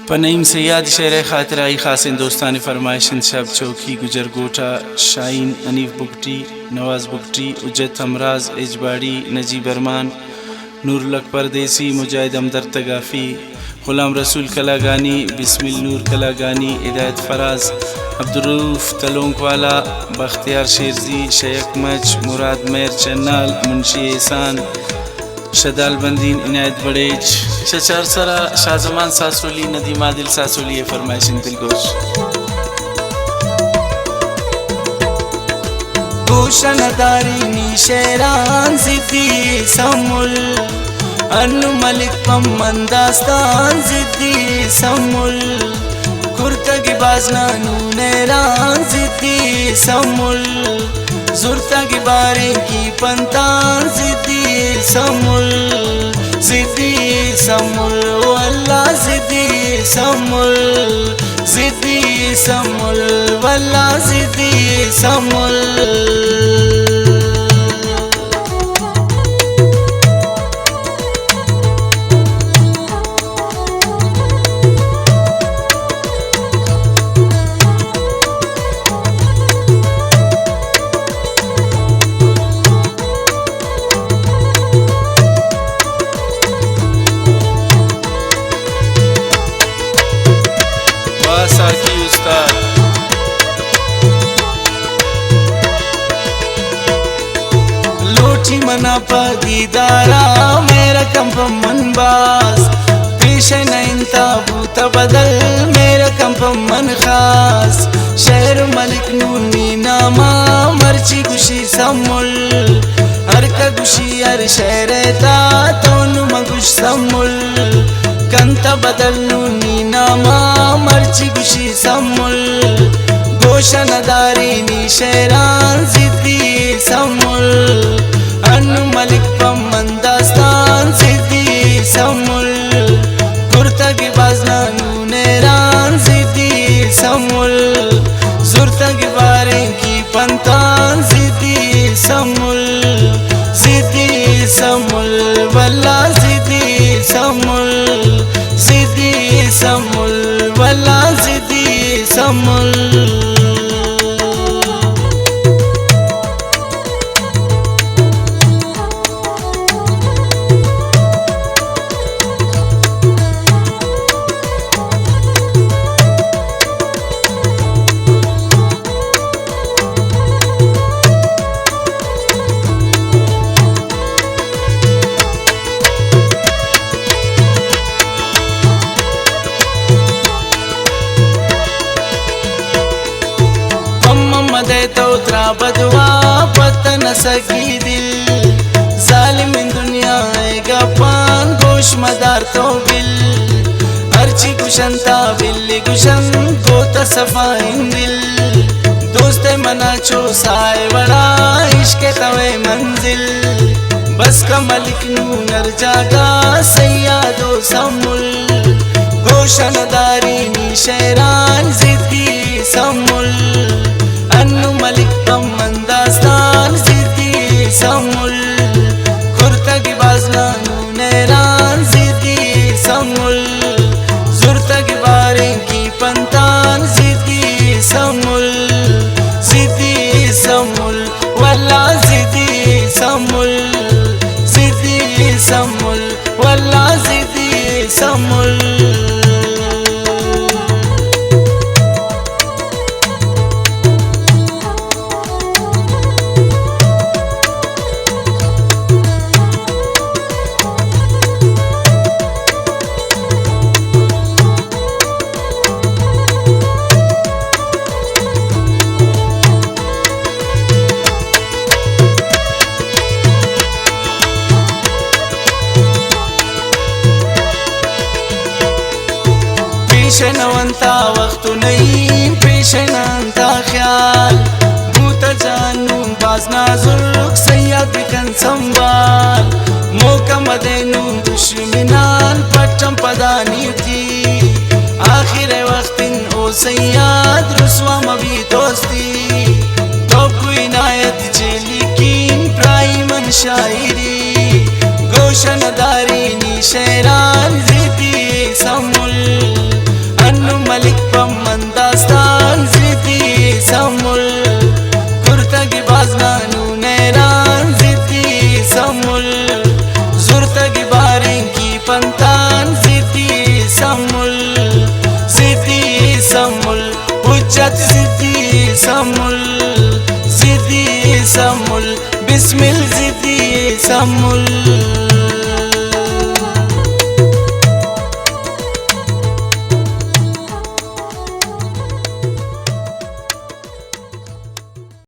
पनईम से याद शेर खातिर आई खास हिंदुस्तानी फरमाइशन शब चौकी गुजर गोटा शाहीन अनीफ बुगटी नवाज बुगटी उज्जत हमराज एजबाड़ी नजीब अरमान नूरुल परदेसी मुजाहिद हमदर्द तगाफ़ी गुलाम रसूल कलागानी बिस्मिल नूर कलागानी हिदायत फराज अब्दुर्रऊफ तलोंक वाला बख्तियार शेरजी शेख मच मुराद मेर चन्नाल मुंशी एहसान शदाल बंदीन इनायत बड़ेज शचार सरा शाहजमान सासोली नदीम आदिल सासोली फरमाइशिन दिलगोश भूषणधारी शेरान सिद्धि समुल अनु मलिक पम्मन दास्तान सिद्धि समुल कुर्तगी बाजना नूनेरान सिद्धि समुल जुर्तगी बारे की पंतान सिद्धि समुल सिद्धि समुल वल्ला सिद्धि समुल सिद्धि समुल वल्ला सिद्धि समुल साकी उस्ताद लोटी मना पदीदारा मेरा कंप मनबाज पेश नैनता भूत बदल मेरा कंप मन खास शहर मलिक नूनी नामा मर्ची गुशी समुल हर का गुशी हर शहर ता तोनु मगुश समुल कंता बदल नूनी नामा मर्ची गुशी समुल गोशनदारी नी शेरान सिद्धि समुल अनु मलिक पम्मन दास्तान सिद्धि समुल कुर्तगी बाजना नूनेरान सिद्धि समुल जुर्तगी बारे की पंतान सिद्धि समुल सिद्धि समुल वल्ला सिद्धि समुल सिद्धि समुल वल्ला सिद्धि समुल मदे तो त्रा बदवा पतन सकी दिल जालिम दुनिया आएगा पान गोश मदार तो बिल अर्ची गुशंता बिल्ली गुशन गोता सफाइन दिल दोस्त मना चो साए बड़ा इश्क तवे मंजिल बस का मलिक नूनर जागा सैयादो समुल गोशनदारी नी शेरान सिद्धि समुल अनु मलिक पम्मन दास्तान सिद्धि समुल कुर्तगी बाजना नूनेरान सिद्धि समुल जुर्तगी बारे की पंतान सिद्धि समुल सिद्धि समुल वल्ला सिद्धि समुल सिद्धि समुल वल्ला सिद्धि समुल पेशनवंता वक्त नहीं पेशनंता ख्याल भूत जानू बाजना जुर्क सैयद बिकन संभाल मौका मदेनू दुश्मनान पट्टम पदानी थी आखिर वक्तिन ओ सैयद रुस्वा मबी दोस्ती तो कोई नायत जेली कीन प्राइमन शायरी गोशनदारी नी शेरान जिदी समुल मलिक पम्मन दास्तान जिद्दी समुल कुर्तगी बाजनानू नैरान जिद्दी समुल जुर्तगी बारिं की पंतान जिद्दी समुल हुज्जत जिद्दी समुल बिस्मिल जिद्दी समुल।